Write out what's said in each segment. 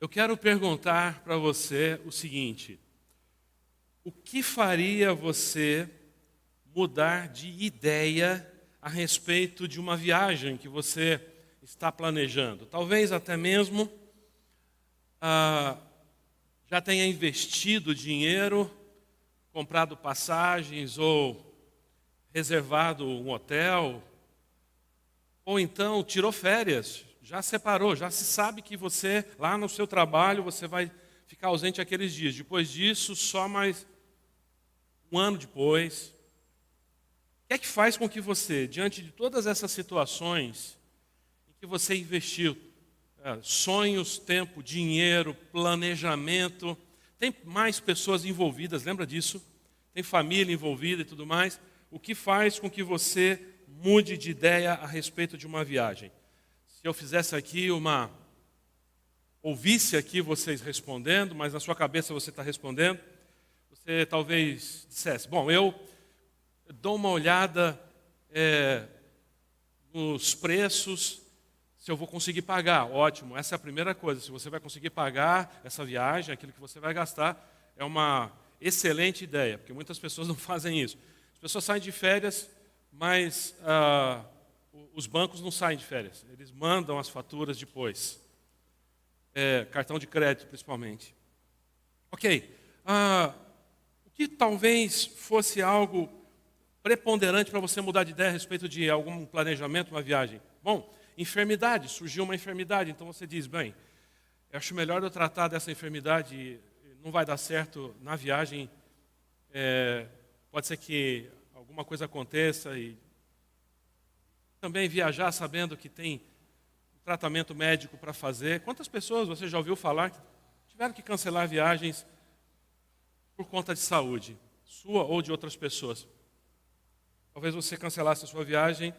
Eu quero perguntar para você o seguinte: o que faria você mudar de ideia a respeito de uma viagem que você está planejando? Talvez até mesmo já tenha investido dinheiro, comprado passagens ou reservado um hotel, ou então tirou férias, já separou, já se sabe que você, lá no seu trabalho, você vai ficar ausente aqueles dias. Depois disso, só mais um ano depois. O que é que faz com que você, diante de todas essas situações em que você investiu, sonhos, tempo, dinheiro, planejamento, tem mais pessoas envolvidas, lembra disso? Tem família envolvida e tudo mais. O que faz com que você mude de ideia a respeito de uma viagem? Se eu fizesse aqui ouvisse aqui vocês respondendo, mas na sua cabeça você está respondendo, você talvez dissesse: bom, eu dou uma olhada nos preços, se eu vou conseguir pagar. Ótimo, essa é a primeira coisa. Se você vai conseguir pagar essa viagem, aquilo que você vai gastar, é uma excelente ideia, porque muitas pessoas não fazem isso. As pessoas saem de férias, mas os bancos não saem de férias. Eles mandam as faturas depois. Cartão de crédito, principalmente. Ok. O que talvez fosse algo preponderante para você mudar de ideia a respeito de algum planejamento, uma viagem? Bom, enfermidade. Surgiu uma enfermidade, então você diz: bem, eu acho melhor eu tratar dessa enfermidade, não vai dar certo na viagem. Pode ser que alguma coisa aconteça e também viajar sabendo que tem um tratamento médico para fazer. Quantas pessoas você já ouviu falar que tiveram que cancelar viagens por conta de saúde, sua ou de outras pessoas? Talvez você cancelasse a sua viagem,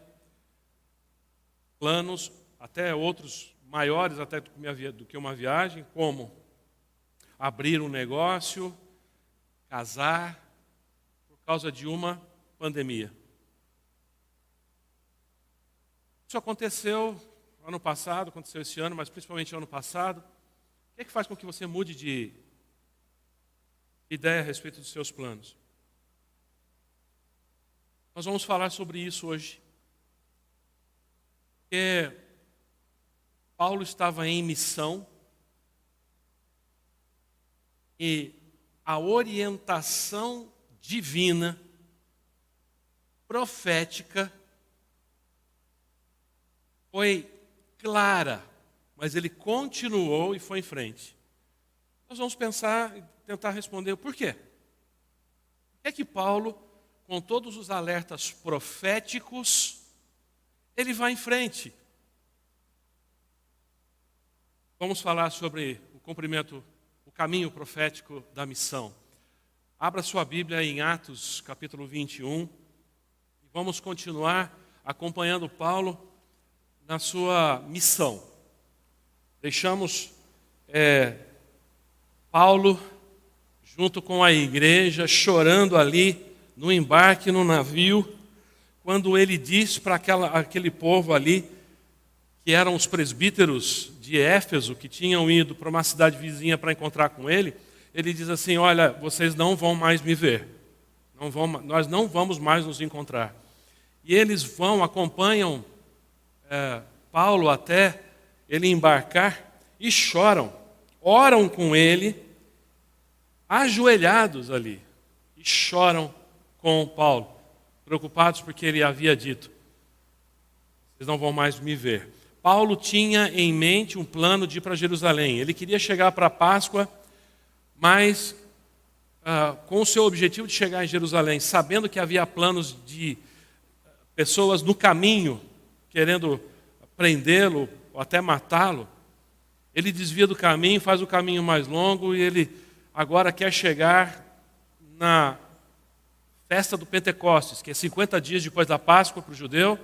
planos, até outros maiores até do que uma viagem, como abrir um negócio, casar, por causa de uma pandemia. Isso aconteceu ano passado, aconteceu esse ano, mas principalmente ano passado. O que é que faz com que você mude de ideia a respeito dos seus planos? Nós vamos falar sobre isso hoje. Porque Paulo estava em missão e a orientação divina, profética, foi clara, mas ele continuou e foi em frente. Nós vamos pensar e tentar responder o porquê. Por que é que Paulo, com todos os alertas proféticos, ele vai em frente? Vamos falar sobre o cumprimento, o caminho profético da missão. Abra sua Bíblia em Atos, capítulo 21, e vamos continuar acompanhando Paulo na sua missão. Deixamos Paulo junto com a igreja chorando ali no embarque no navio, quando ele disse para aquele povo ali, que eram os presbíteros de Éfeso, que tinham ido para uma cidade vizinha para encontrar com ele, ele diz assim: olha, vocês não vão mais me ver, nós não vamos mais nos encontrar. E eles acompanham Paulo até ele embarcar e choram, oram com ele, ajoelhados ali, e choram com Paulo, preocupados porque ele havia dito: vocês não vão mais me ver. Paulo tinha em mente um plano de ir para Jerusalém. Ele queria chegar para a Páscoa, mas com o seu objetivo de chegar em Jerusalém, sabendo que havia planos de pessoas no caminho, querendo prendê-lo ou até matá-lo, ele desvia do caminho, faz o caminho mais longo e ele agora quer chegar na festa do Pentecostes, que é 50 dias depois da Páscoa para o judeu.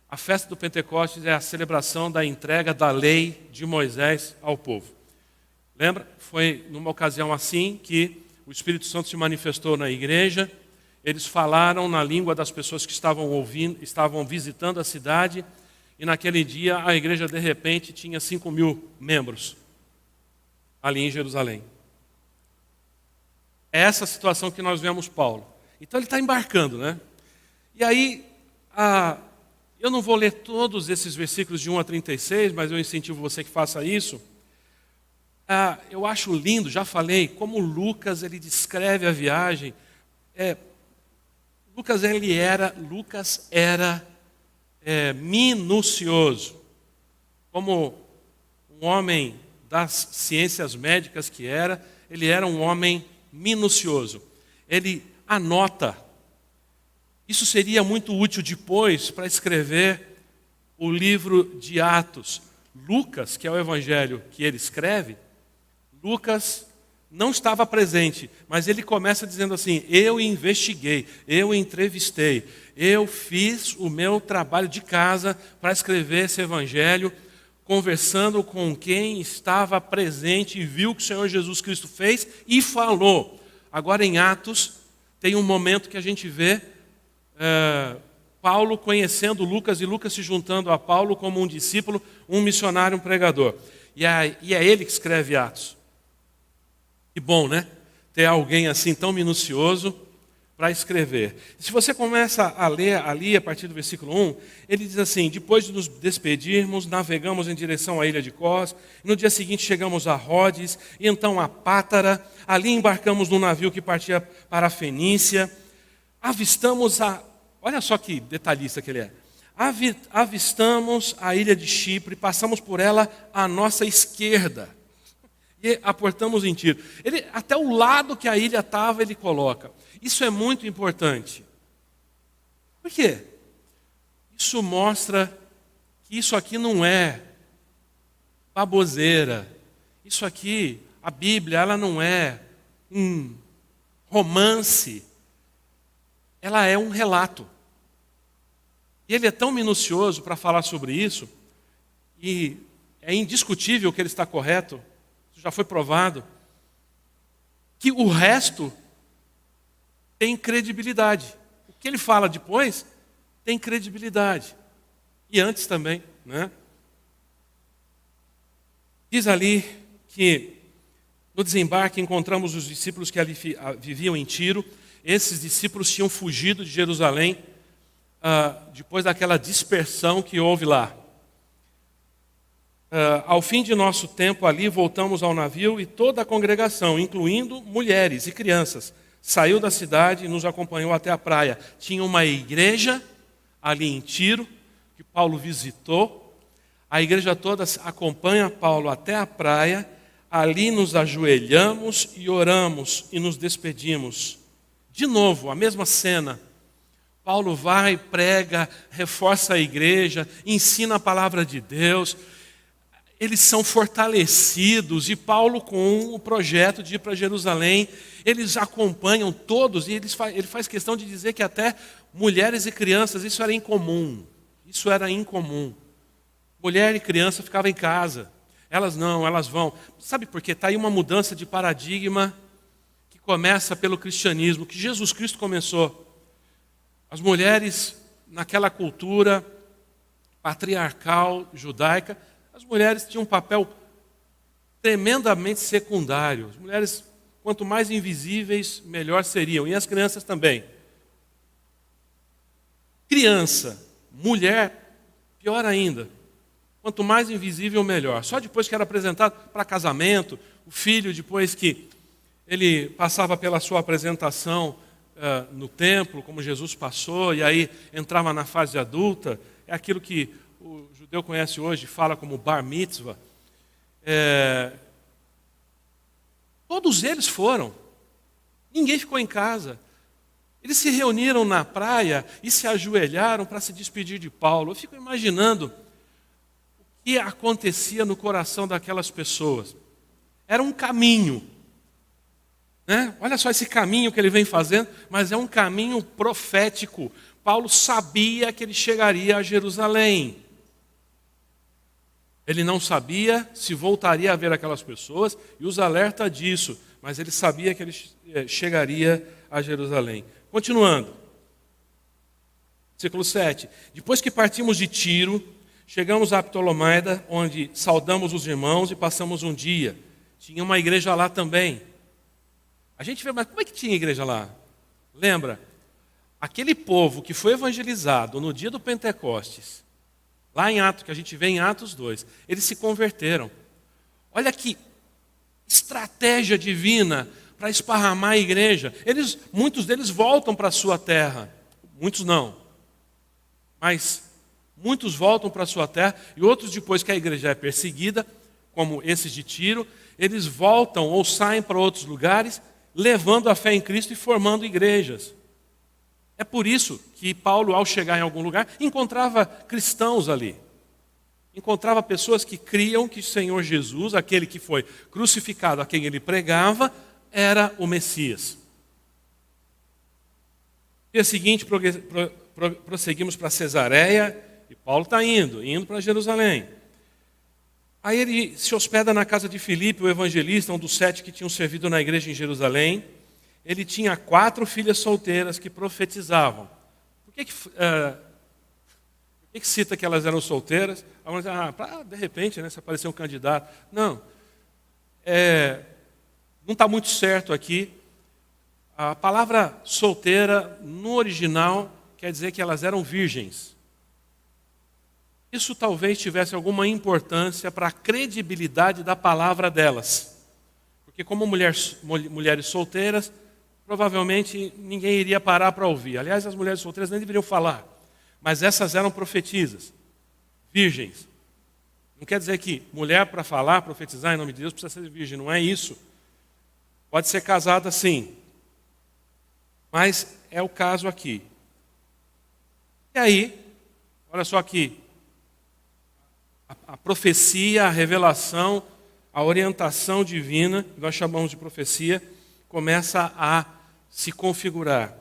A festa do Pentecostes é a celebração da entrega da lei de Moisés ao povo. Lembra? Foi numa ocasião assim que o Espírito Santo se manifestou na igreja. Eles falaram na língua das pessoas que estavam visitando a cidade. E naquele dia a igreja de repente tinha 5.000 membros. ali em Jerusalém. É essa situação que nós vemos Paulo. Então ele está embarcando, né? E aí, eu não vou ler todos esses versículos de 1 a 36, mas eu incentivo você que faça isso. Eu acho lindo, já falei, como Lucas ele descreve a viagem. Lucas era minucioso. Como um homem das ciências médicas que era, ele era um homem minucioso. Ele anota. Isso seria muito útil depois para escrever o livro de Atos. Lucas, que é o evangelho que ele escreve, Lucas não estava presente, mas ele começa dizendo assim: eu investiguei, eu entrevistei, eu fiz o meu trabalho de casa para escrever esse evangelho, conversando com quem estava presente e viu o que o Senhor Jesus Cristo fez e falou. Agora em Atos tem um momento que a gente vê Paulo conhecendo Lucas e Lucas se juntando a Paulo como um discípulo, um missionário, um pregador. E é ele que escreve Atos. Que bom, né? Ter alguém assim tão minucioso para escrever. Se você começa a ler ali, a partir do versículo 1, ele diz assim: depois de nos despedirmos, navegamos em direção à ilha de Cós, no dia seguinte chegamos a Rodes, e então a Pátara, ali embarcamos num navio que partia para a Fenícia, avistamos olha só que detalhista que ele é, avistamos a ilha de Chipre, passamos por ela à nossa esquerda, e aportamos em Tiro. Até o lado que a ilha estava, ele coloca. Isso é muito importante. Por quê? Isso mostra que isso aqui não é baboseira. Isso aqui, a Bíblia, ela não é um romance. Ela é um relato. E ele é tão minucioso para falar sobre isso, e é indiscutível que ele está correto, isso já foi provado, que o resto tem credibilidade. O que ele fala depois tem credibilidade. E antes também, né? Diz ali que no desembarque encontramos os discípulos que ali viviam em Tiro. Esses discípulos tinham fugido de Jerusalém depois daquela dispersão que houve lá. Ao fim de nosso tempo ali, voltamos ao navio e toda a congregação, incluindo mulheres e crianças, saiu da cidade e nos acompanhou até a praia. Tinha uma igreja ali em Tiro, que Paulo visitou. A igreja toda acompanha Paulo até a praia. Ali nos ajoelhamos e oramos e nos despedimos. De novo, a mesma cena. Paulo vai, prega, reforça a igreja, ensina a palavra de Deus. Eles são fortalecidos, e Paulo, com o projeto de ir para Jerusalém, eles acompanham todos, e ele faz questão de dizer que até mulheres e crianças, isso era incomum. Isso era incomum. Mulher e criança ficavam em casa. Elas não, elas vão. Sabe por quê? Está aí uma mudança de paradigma que começa pelo cristianismo, que Jesus Cristo começou. As mulheres, naquela cultura patriarcal judaica, as mulheres tinham um papel tremendamente secundário. As mulheres, quanto mais invisíveis, melhor seriam. E as crianças também. Criança, mulher, pior ainda. Quanto mais invisível, melhor. Só depois que era apresentado para casamento, o filho, depois que ele passava pela sua apresentação no templo, como Jesus passou, e aí entrava na fase adulta, é aquilo que o judeu conhece hoje, fala como bar mitzvah. Todos eles foram. Ninguém ficou em casa. Eles se reuniram na praia e se ajoelharam para se despedir de Paulo. Eu fico imaginando o que acontecia no coração daquelas pessoas. Era um caminho. Né? Olha só esse caminho que ele vem fazendo, mas é um caminho profético. Paulo sabia que ele chegaria a Jerusalém. Ele não sabia se voltaria a ver aquelas pessoas e os alerta disso, mas ele sabia que ele chegaria a Jerusalém. Continuando. Versículo 7. Depois que partimos de Tiro, chegamos a Ptolomaida, onde saudamos os irmãos e passamos um dia. tinha uma igreja lá também. A gente vê, mas como é que tinha igreja lá? Lembra? Aquele povo que foi evangelizado no dia do Pentecostes, lá em Atos, que a gente vê em Atos 2, eles se converteram. Olha que estratégia divina para esparramar a igreja. Muitos deles voltam para a sua terra. Muitos não. Mas muitos voltam para a sua terra e outros, depois que a igreja é perseguida, como esses de Tiro, eles voltam ou saem para outros lugares, levando a fé em Cristo e formando igrejas. É por isso que Paulo, ao chegar em algum lugar, encontrava cristãos ali. Encontrava pessoas que criam que o Senhor Jesus, aquele que foi crucificado, a quem ele pregava, era o Messias. No dia seguinte, prosseguimos para Cesareia, e Paulo está indo para Jerusalém. Aí ele se hospeda na casa de Filipe, o evangelista, um dos 7 que tinham servido na igreja em Jerusalém. Ele tinha 4 filhas solteiras que profetizavam. Por que cita que elas eram solteiras? Alguns dizem, de repente, né, se aparecer um candidato. Não. Não está muito certo aqui. A palavra solteira, no original, quer dizer que elas eram virgens. Isso talvez tivesse alguma importância para a credibilidade da palavra delas. Porque como mulheres solteiras, provavelmente ninguém iria parar para ouvir. Aliás, as mulheres solteiras nem deveriam falar. Mas essas eram profetisas, virgens. Não quer dizer que mulher para falar, profetizar em nome de Deus precisa ser virgem, não é isso. Pode ser casada sim. Mas é o caso aqui. E aí, olha só aqui, a profecia, a revelação, a orientação divina, que nós chamamos de profecia, começa a se configurar.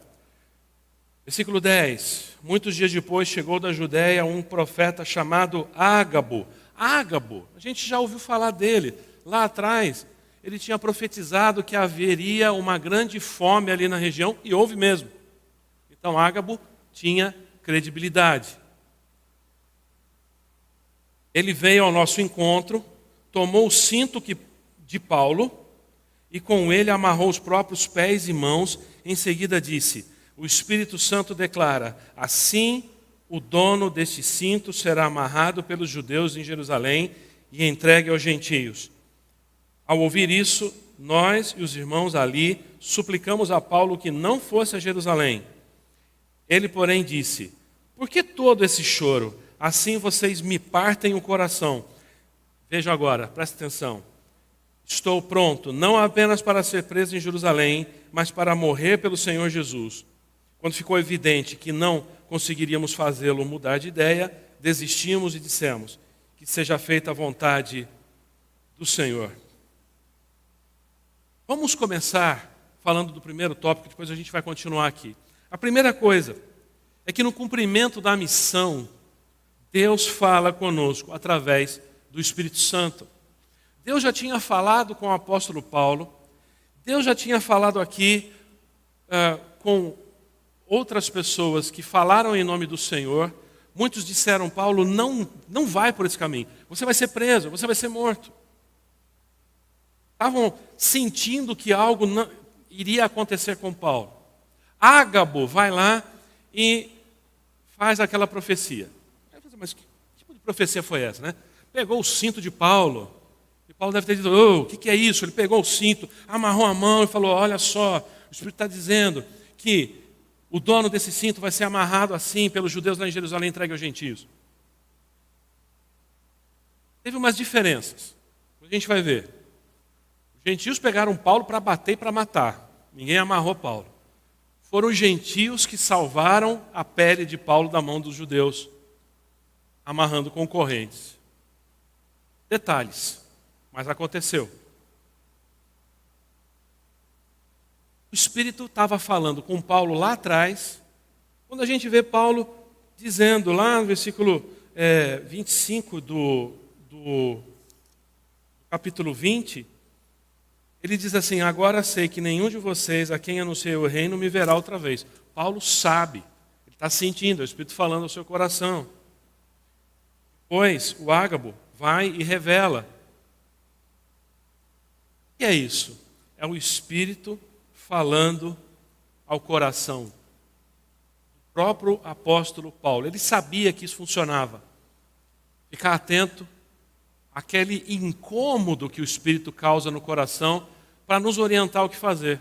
Versículo 10. Muitos dias depois chegou da Judéia um profeta chamado Ágabo. Ágabo, a gente já ouviu falar dele. Lá atrás, ele tinha profetizado que haveria uma grande fome ali na região, e houve mesmo. Então Ágabo tinha credibilidade. Ele veio ao nosso encontro, tomou o cinto de Paulo e com ele amarrou os próprios pés e mãos. Em seguida disse: o Espírito Santo declara: assim o dono deste cinto será amarrado pelos judeus em Jerusalém e entregue aos gentios. Ao ouvir isso, nós e os irmãos ali suplicamos a Paulo que não fosse a Jerusalém. Ele, porém, disse: por que todo esse choro? Assim vocês me partem o coração. Vejam agora, presta atenção. Estou pronto, não apenas para ser preso em Jerusalém, mas para morrer pelo Senhor Jesus. Quando ficou evidente que não conseguiríamos fazê-lo mudar de ideia, desistimos e dissemos: que seja feita a vontade do Senhor. Vamos começar falando do primeiro tópico, depois a gente vai continuar aqui. A primeira coisa é que no cumprimento da missão, Deus fala conosco através do Espírito Santo. Deus já tinha falado com o apóstolo Paulo, Deus já tinha falado aqui com outras pessoas que falaram em nome do Senhor. Muitos disseram: Paulo, não vai por esse caminho, você vai ser preso, você vai ser morto. Estavam sentindo que algo iria acontecer com Paulo. Ágabo vai lá e faz aquela profecia. Mas que tipo de profecia foi essa, né? Pegou o cinto de Paulo, e Paulo deve ter dito: o que é isso? Ele pegou o cinto, amarrou a mão e falou: olha só, o Espírito está dizendo que o dono desse cinto vai ser amarrado assim pelos judeus lá em Jerusalém e entregue aos gentios. Teve umas diferenças, a gente vai ver. Os gentios pegaram Paulo para bater e para matar, ninguém amarrou Paulo. Foram os gentios que salvaram a pele de Paulo da mão dos judeus, amarrando com correntes. Detalhes, mas aconteceu. O Espírito estava falando com Paulo lá atrás, quando a gente vê Paulo dizendo lá no versículo 25 do capítulo 20, ele diz assim: agora sei que nenhum de vocês a quem anunciei o reino me verá outra vez. Paulo sabe, ele está sentindo, é o Espírito falando ao seu coração. Pois o Ágabo vai e revela. que é isso? É o Espírito falando ao coração. O próprio apóstolo Paulo, ele sabia que isso funcionava. Ficar atento àquele incômodo que o Espírito causa no coração para nos orientar o que fazer.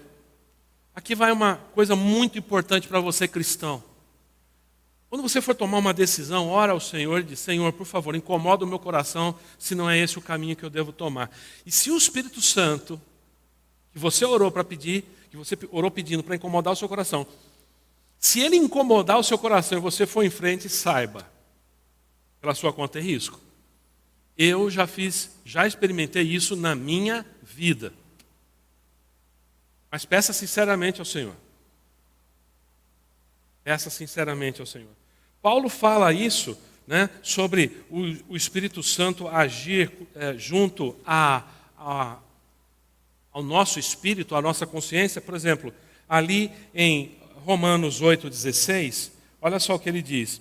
Aqui vai uma coisa muito importante para você cristão. Quando você for tomar uma decisão, ora ao Senhor e diz: Senhor, por favor, incomoda o meu coração se não é esse o caminho que eu devo tomar. E se o Espírito Santo, que você orou para pedir, que você orou pedindo para incomodar o seu coração, se ele incomodar o seu coração e você for em frente, saiba, pela sua conta é risco. Eu já experimentei isso na minha vida. Mas peça sinceramente ao Senhor. Peça sinceramente ao Senhor. Paulo fala isso, né, sobre o Espírito Santo agir junto ao nosso espírito, à nossa consciência. Por exemplo, ali em Romanos 8,16, olha só o que ele diz.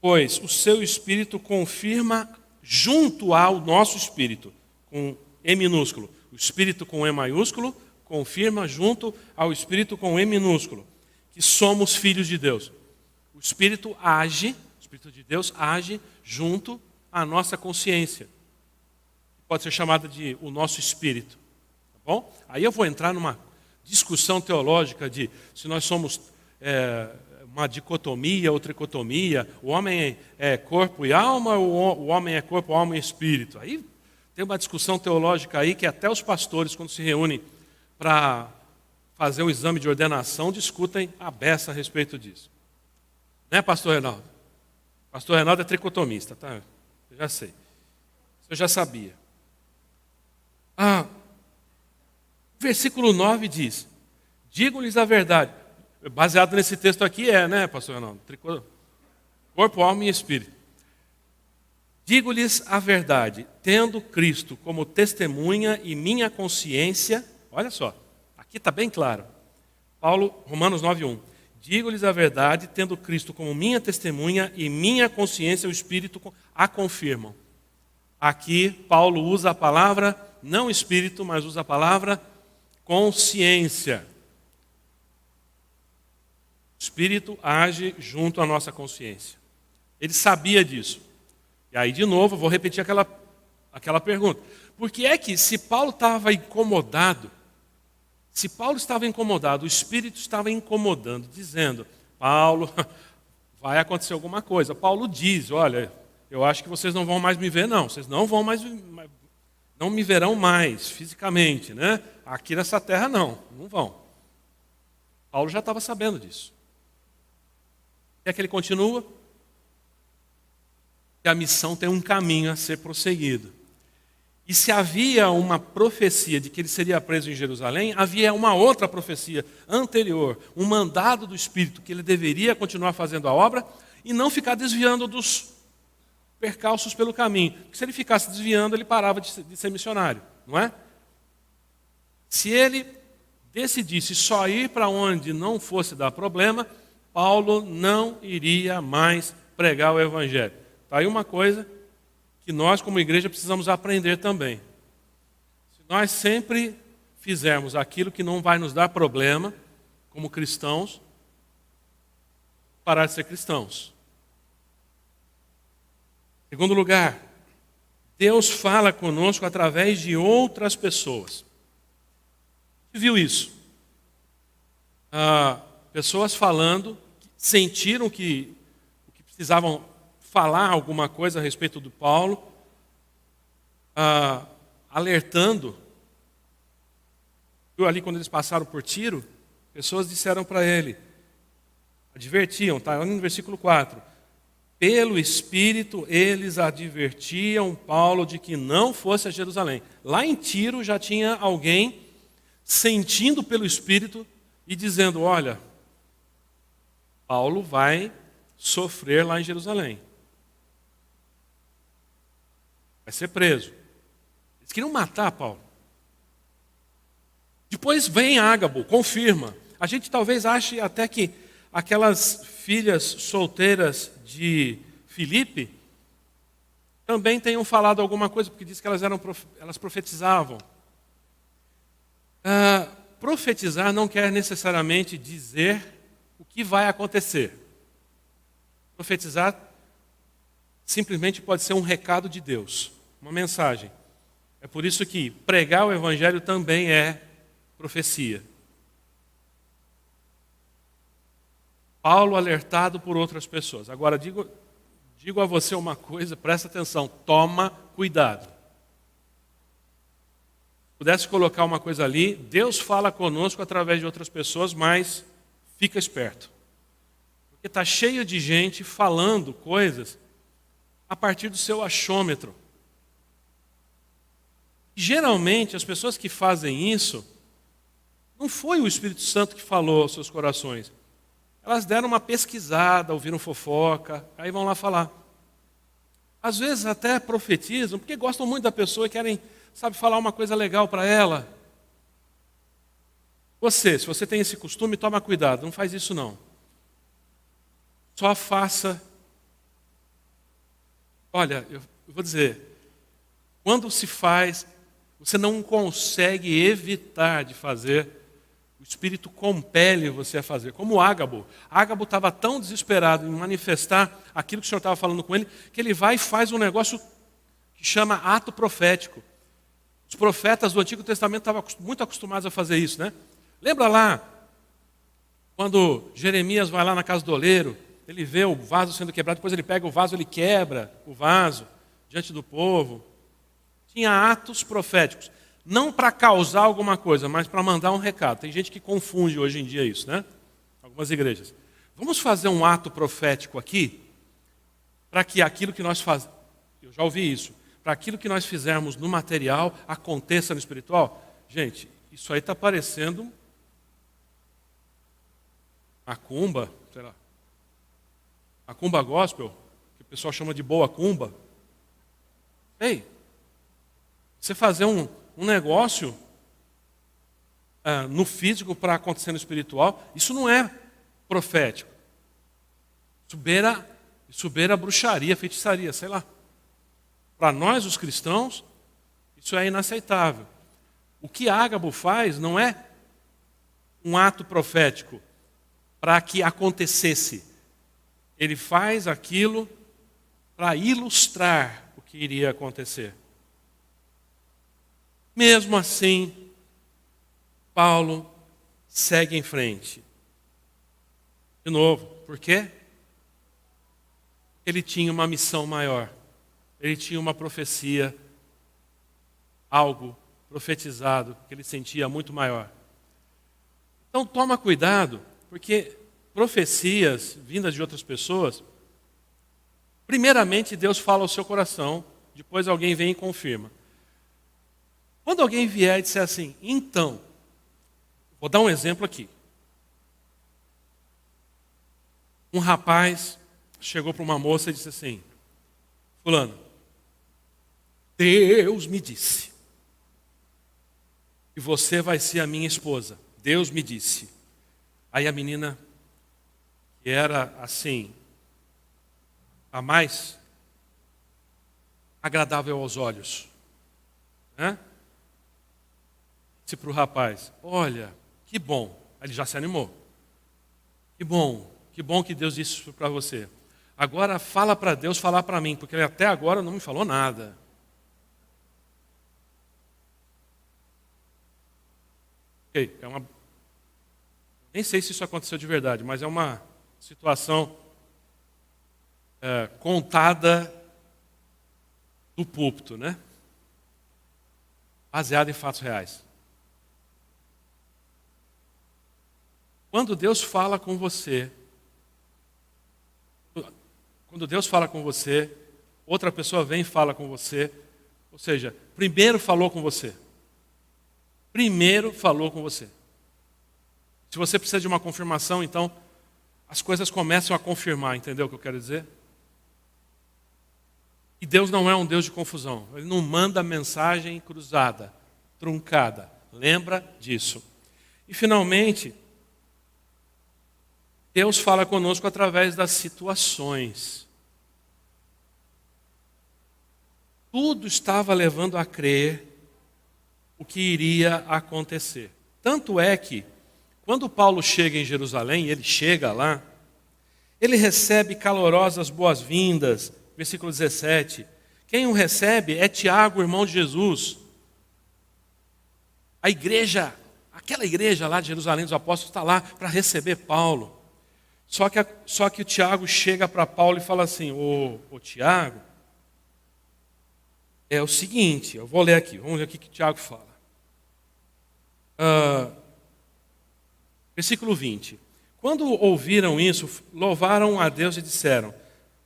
Pois o seu Espírito confirma junto ao nosso Espírito, com E minúsculo. O Espírito com E maiúsculo confirma junto ao Espírito com E minúsculo, que somos filhos de Deus. O Espírito de Deus age junto à nossa consciência. Pode ser chamada de o nosso espírito. Tá bom? Aí eu vou entrar numa discussão teológica de se nós somos uma dicotomia ou tricotomia, o homem é corpo e alma, o homem é corpo, alma e espírito. Aí tem uma discussão teológica aí que até os pastores, quando se reúnem para fazer o exame de ordenação, discutem a beça a respeito disso. Né, pastor Reinaldo? Pastor Reinaldo é tricotomista, tá? Eu já sei. Eu já sabia. Versículo 9 diz: digo-lhes a verdade. Baseado nesse texto aqui né, pastor Reinaldo? Corpo, alma e espírito. Digo-lhes a verdade, tendo Cristo como testemunha e minha consciência. Olha só, aqui está bem claro. Romanos 9:1. Digo-lhes a verdade, tendo Cristo como minha testemunha e minha consciência, o Espírito a confirmam. Aqui, Paulo usa a palavra, não Espírito, mas usa a palavra consciência. O Espírito age junto à nossa consciência. Ele sabia disso. E aí, de novo, eu vou repetir aquela pergunta. Por que é que, se Paulo estava incomodado, o Espírito estava incomodando, dizendo: Paulo, vai acontecer alguma coisa. Paulo diz: olha, eu acho que vocês não vão mais me ver, não. Vocês não me verão mais fisicamente, né? Aqui nessa terra não vão. Paulo já estava sabendo disso. E é que ele continua? Que a missão tem um caminho a ser prosseguido. E se havia uma profecia de que ele seria preso em Jerusalém, havia uma outra profecia anterior, um mandado do Espírito, que ele deveria continuar fazendo a obra e não ficar desviando dos percalços pelo caminho. Porque se ele ficasse desviando, ele parava de ser missionário, não é? Se ele decidisse só ir para onde não fosse dar problema, Paulo não iria mais pregar o Evangelho. Está aí uma coisa que nós, como igreja, precisamos aprender também. Se nós sempre fizermos aquilo que não vai nos dar problema, como cristãos, parar de ser cristãos. Em segundo lugar, Deus fala conosco através de outras pessoas. Você viu isso? Pessoas falando, sentiram que precisavam falar alguma coisa a respeito do Paulo, alertando. Viu ali quando eles passaram por Tiro, pessoas disseram para ele, advertiam, está no versículo 4, pelo Espírito eles advertiam Paulo de que não fosse a Jerusalém. Lá em Tiro já tinha alguém sentindo pelo Espírito e dizendo: olha, Paulo vai sofrer lá em Jerusalém. Vai ser preso. Eles queriam matar Paulo. Depois vem Ágabo, confirma. A gente talvez ache até que aquelas filhas solteiras de Filipe também tenham falado alguma coisa, porque diz que elas profetizavam. Profetizar não quer necessariamente dizer o que vai acontecer. Profetizar simplesmente pode ser um recado de Deus, uma mensagem. É por isso que pregar o Evangelho também é profecia. Paulo alertado por outras pessoas. Agora, digo a você uma coisa, presta atenção, toma cuidado. Se pudesse colocar uma coisa ali, Deus fala conosco através de outras pessoas, mas fica esperto. Porque está cheio de gente falando coisas a partir do seu achômetro. Geralmente, as pessoas que fazem isso, não foi o Espírito Santo que falou aos seus corações. Elas deram uma pesquisada, ouviram fofoca, aí vão lá falar. Às vezes até profetizam, porque gostam muito da pessoa e querem, falar uma coisa legal para ela. Se você tem esse costume, toma cuidado, não faz isso não. Só faça. Olha, eu vou dizer, quando se faz, você não consegue evitar de fazer, o Espírito compele você a fazer. Como Ágabo. Ágabo estava tão desesperado em manifestar aquilo que o Senhor estava falando com ele, que ele vai e faz um negócio que chama ato profético. Os profetas do Antigo Testamento estavam muito acostumados a fazer isso, né? Lembra lá, quando Jeremias vai lá na casa do oleiro, ele vê o vaso sendo quebrado, depois ele pega o vaso, ele quebra o vaso diante do povo. Tinha atos proféticos. Não para causar alguma coisa, mas para mandar um recado. Tem gente que confunde hoje em dia isso, né? Algumas igrejas. Vamos fazer um ato profético aqui, para que aquilo que nós fazemos, eu já ouvi isso, para aquilo que nós fizermos no material aconteça no espiritual. Gente, isso aí está parecendo macumba, sei lá. Macumba gospel, que o pessoal chama de boa cumba. Ei, você fazer um negócio no físico para acontecer no espiritual, isso não é profético. Isso beira bruxaria, feitiçaria, sei lá. Para nós, os cristãos, isso é inaceitável. O que Ágabo faz não é um ato profético para que acontecesse. Ele faz aquilo para ilustrar o que iria acontecer. Mesmo assim, Paulo segue em frente. De novo, por quê? Ele tinha uma missão maior. Ele tinha uma profecia, algo profetizado, que ele sentia muito maior. Então toma cuidado, porque profecias vindas de outras pessoas, primeiramente Deus fala ao seu coração, depois alguém vem e confirma. Quando alguém vier e disser assim, então, vou dar um exemplo aqui. Um rapaz chegou para uma moça e disse assim, fulano, Deus me disse que você vai ser a minha esposa. Deus me disse. Aí a menina, que era assim, a mais agradável aos olhos, né? Disse para o rapaz, olha, que bom. Aí ele já se animou. Que bom que Deus disse isso para você. Agora fala para Deus falar para mim, porque ele até agora não me falou nada. Ok, nem sei se isso aconteceu de verdade, mas é uma situação contada do púlpito, né? Baseada em fatos reais. Quando Deus fala com você, outra pessoa vem e fala com você, ou seja, primeiro falou com você. Se você precisa de uma confirmação, então, as coisas começam a confirmar, entendeu o que eu quero dizer? E Deus não é um Deus de confusão. Ele não manda mensagem cruzada, truncada. Lembra disso. E, finalmente, Deus fala conosco através das situações. Tudo estava levando a crer o que iria acontecer. Tanto é que, quando Paulo chega em Jerusalém, ele chega lá, ele recebe calorosas boas-vindas, versículo 17. Quem o recebe é Tiago, irmão de Jesus. A igreja, aquela igreja lá de Jerusalém dos apóstolos está lá para receber Paulo. Só que o Tiago chega para Paulo e fala assim, ô Tiago, é o seguinte, eu vou ler aqui, vamos ver o que o Tiago fala. Versículo 20. Quando ouviram isso, louvaram a Deus e disseram,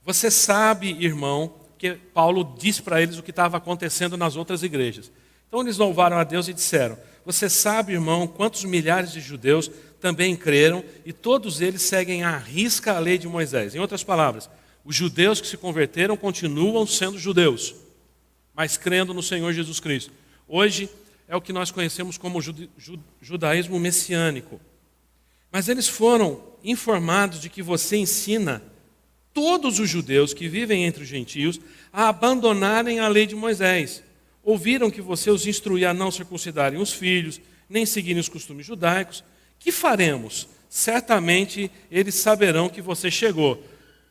você sabe, irmão, que Paulo disse para eles o que estava acontecendo nas outras igrejas. Então eles louvaram a Deus e disseram, você sabe, irmão, quantos milhares de judeus também creram e todos eles seguem à risca a lei de Moisés. Em outras palavras, os judeus que se converteram continuam sendo judeus, mas crendo no Senhor Jesus Cristo. Hoje é o que nós conhecemos como judaísmo messiânico. Mas eles foram informados de que você ensina todos os judeus que vivem entre os gentios a abandonarem a lei de Moisés. Ouviram que você os instruía a não circuncidarem os filhos, nem seguirem os costumes judaicos. Que faremos? Certamente eles saberão que você chegou.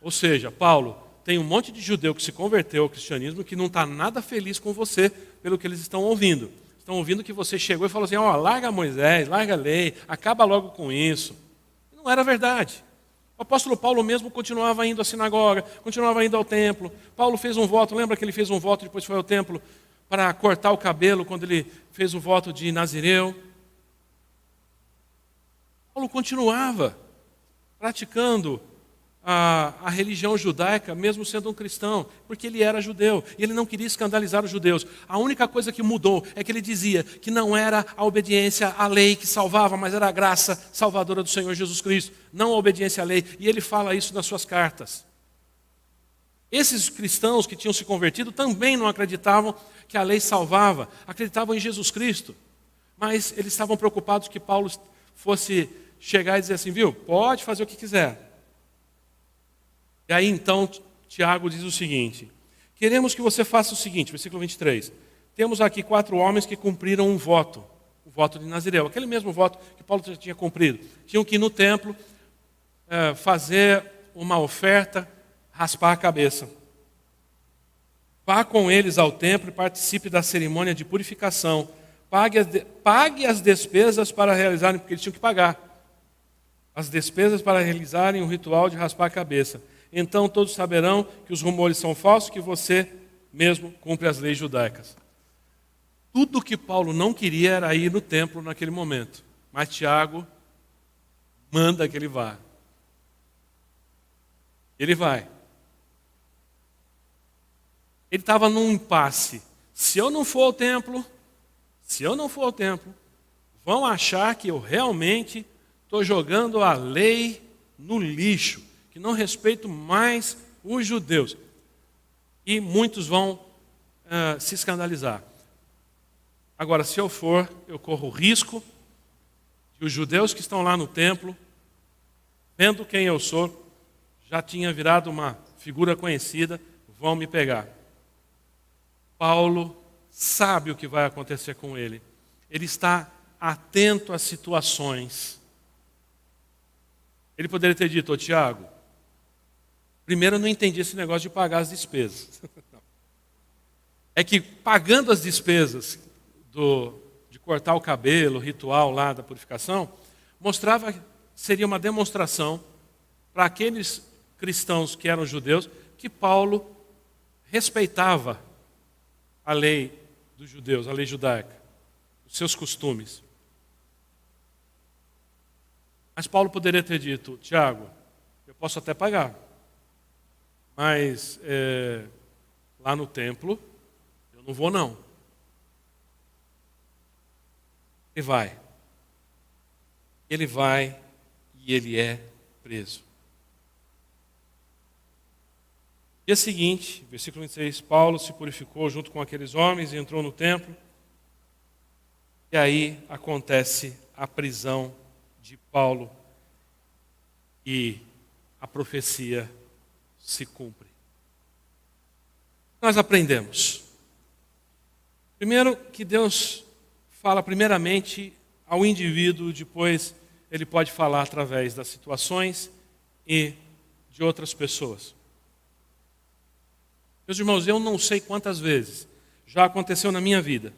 Ou seja, Paulo, tem um monte de judeu que se converteu ao cristianismo que não está nada feliz com você pelo que eles estão ouvindo. Estão ouvindo que você chegou e falou assim, larga Moisés, larga a lei, acaba logo com isso. Não era verdade. O apóstolo Paulo mesmo continuava indo à sinagoga, continuava indo ao templo. Paulo fez um voto, lembra que ele fez um voto, depois foi ao templo para cortar o cabelo, quando ele fez o voto de Nazireu. Paulo continuava praticando a religião judaica, mesmo sendo um cristão, porque ele era judeu, e ele não queria escandalizar os judeus. A única coisa que mudou é que ele dizia que não era a obediência à lei que salvava, mas era a graça salvadora do Senhor Jesus Cristo, não a obediência à lei, e ele fala isso nas suas cartas. Esses cristãos que tinham se convertido também não acreditavam que a lei salvava, acreditavam em Jesus Cristo, mas eles estavam preocupados que Paulo fosse chegar e dizer assim, viu, pode fazer o que quiser. E aí então Tiago diz o seguinte, queremos que você faça o seguinte, versículo 23, temos aqui 4 homens que cumpriram um voto, o voto de Nazireu, aquele mesmo voto que Paulo já tinha cumprido. Tinham que ir no templo, fazer uma oferta, raspar a cabeça. Vá com eles ao templo e participe da cerimônia de purificação. Pague as despesas para realizarem, porque eles tinham que pagar, as despesas para realizarem o ritual de raspar a cabeça. Então todos saberão que os rumores são falsos, que você mesmo cumpre as leis judaicas. Tudo que Paulo não queria era ir no templo naquele momento. Mas Tiago manda que ele vá. Ele vai. Ele estava num impasse. Se eu não for ao templo, vão achar que eu realmente estou jogando a lei no lixo, que não respeito mais os judeus. E muitos vão se escandalizar. Agora, se eu for, eu corro o risco de os judeus que estão lá no templo, vendo quem eu sou, já tinha virado uma figura conhecida, vão me pegar. Paulo sabe o que vai acontecer com ele. Ele está atento às situações. Ele poderia ter dito, Tiago, primeiro eu não entendi esse negócio de pagar as despesas. É que pagando as despesas de cortar o cabelo, o ritual lá da purificação, seria uma demonstração para aqueles cristãos que eram judeus, que Paulo respeitava a lei dos judeus, a lei judaica, os seus costumes. Mas Paulo poderia ter dito, Tiago, eu posso até pagar, mas lá no templo eu não vou não. Ele vai e ele é preso. Dia seguinte, versículo 26, Paulo se purificou junto com aqueles homens e entrou no templo. E aí acontece a prisão de Paulo e a profecia se cumpre. Nós aprendemos. Primeiro, que Deus fala primeiramente ao indivíduo, depois ele pode falar através das situações e de outras pessoas. Meus irmãos, eu não sei quantas vezes já aconteceu na minha vida.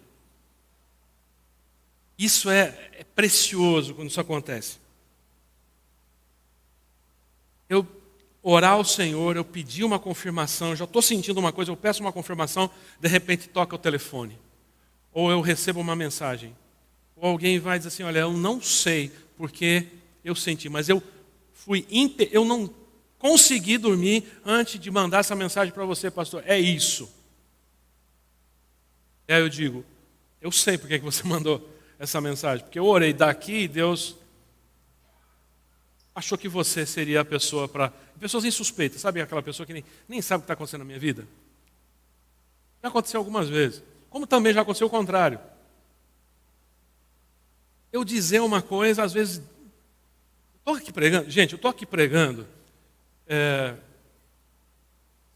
Isso é precioso quando isso acontece. Eu orar ao Senhor, eu pedir uma confirmação, eu já estou sentindo uma coisa, eu peço uma confirmação, de repente toca o telefone. Ou eu recebo uma mensagem. Ou alguém vai dizer assim, olha, eu não sei porque eu senti, mas eu não consegui dormir antes de mandar essa mensagem para você, pastor. É isso. E aí eu digo, eu sei porque que você mandou essa mensagem, porque eu orei daqui e Deus achou que você seria a pessoa para... Pessoas insuspeitas, sabe aquela pessoa que nem sabe o que está acontecendo na minha vida? Já aconteceu algumas vezes. Como também já aconteceu o contrário. Eu dizer uma coisa, às vezes... Estou aqui pregando. Gente, eu estou aqui pregando.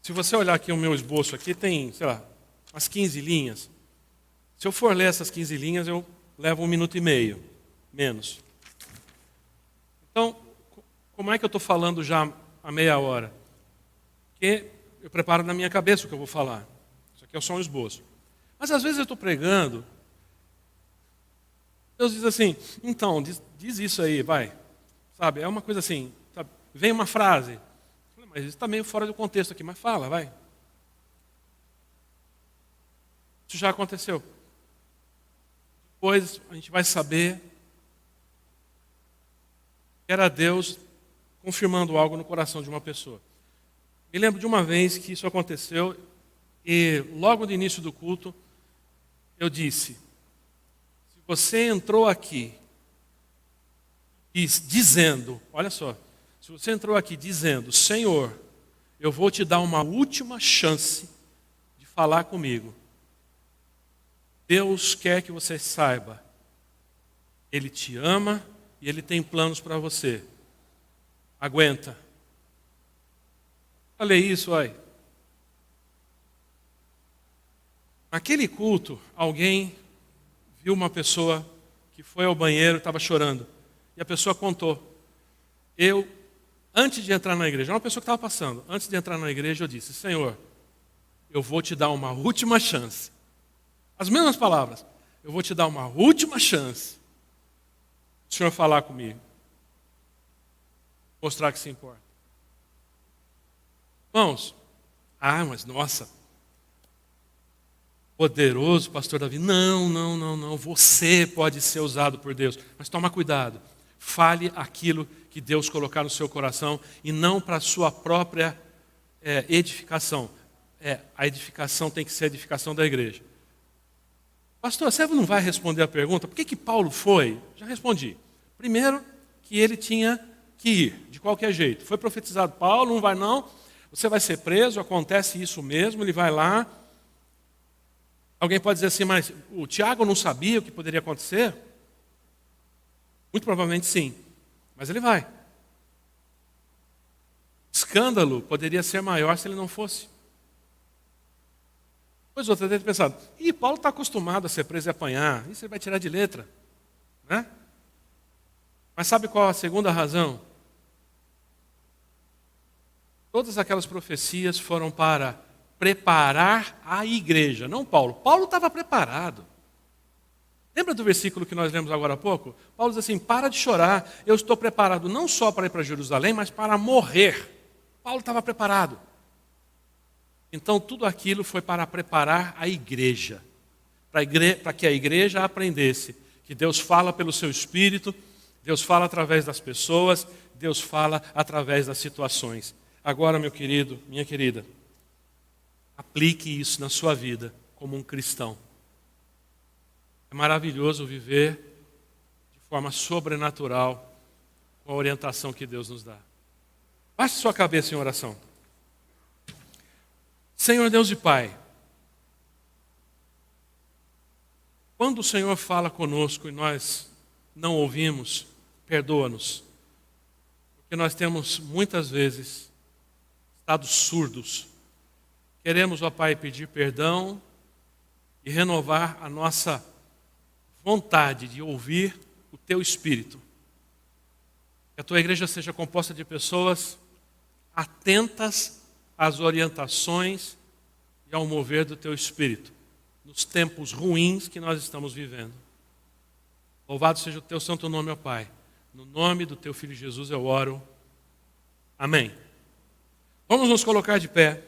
Se você olhar aqui o meu esboço, aqui tem, sei lá, umas 15 linhas. Se eu for ler essas 15 linhas, eu levo 1 minuto e meio, menos. Então, como é que eu estou falando já há meia hora? Porque eu preparo na minha cabeça o que eu vou falar. Isso aqui é só um esboço. Mas às vezes eu estou pregando, Deus diz assim, então, diz isso aí, vai. Sabe, é uma coisa assim, sabe? Vem uma frase. Mas isso está meio fora do contexto aqui, mas fala, vai. Isso já aconteceu. Depois a gente vai saber que era Deus confirmando algo no coração de uma pessoa. Me lembro de uma vez que isso aconteceu e logo no início do culto eu disse, se você entrou aqui dizendo, olha só, se você entrou aqui dizendo, Senhor, eu vou te dar uma última chance de falar comigo. Deus quer que você saiba, Ele te ama e Ele tem planos para você. Aguenta. Falei isso, olha. Naquele culto, alguém viu uma pessoa que foi ao banheiro e estava chorando. E a pessoa contou. Antes de entrar na igreja, uma pessoa que estava passando, antes de entrar na igreja, eu disse, Senhor, eu vou te dar uma última chance. As mesmas palavras. Eu vou te dar uma última chance. O Senhor falar comigo. Mostrar que se importa. Irmãos, mas nossa, poderoso pastor Davi. Não. Você pode ser usado por Deus. Mas toma cuidado. Fale aquilo que Deus colocar no seu coração e não para a sua própria edificação. A edificação tem que ser a edificação da igreja. Pastor, você não vai responder a pergunta, por que Paulo foi? Já respondi. Primeiro, que ele tinha que ir, de qualquer jeito. Foi profetizado, Paulo, não vai não, você vai ser preso, acontece isso mesmo, ele vai lá. Alguém pode dizer assim, mas o Tiago não sabia o que poderia acontecer? Muito provavelmente sim, mas ele vai. Escândalo poderia ser maior se ele não fosse. Pois outra deve ter pensado, Paulo está acostumado a ser preso e apanhar, isso ele vai tirar de letra. Né? Mas sabe qual a segunda razão? Todas aquelas profecias foram para preparar a igreja, não Paulo. Paulo estava preparado. Lembra do versículo que nós lemos agora há pouco? Paulo diz assim, para de chorar, eu estou preparado não só para ir para Jerusalém, mas para morrer. Paulo estava preparado. Então, tudo aquilo foi para preparar a igreja, para que a igreja aprendesse que Deus fala pelo seu Espírito, Deus fala através das pessoas, Deus fala através das situações. Agora, meu querido, minha querida, aplique isso na sua vida como um cristão. É maravilhoso viver de forma sobrenatural com a orientação que Deus nos dá. Baixe sua cabeça em oração. Senhor Deus e Pai, quando o Senhor fala conosco e nós não ouvimos, perdoa-nos, porque nós temos muitas vezes estado surdos. Queremos, ó Pai, pedir perdão e renovar a nossa vontade de ouvir o teu Espírito. Que a tua igreja seja composta de pessoas atentas às orientações e ao mover do teu Espírito, nos tempos ruins que nós estamos vivendo. Louvado seja o teu santo nome, ó Pai. No nome do teu Filho Jesus eu oro. Amém. Vamos nos colocar de pé.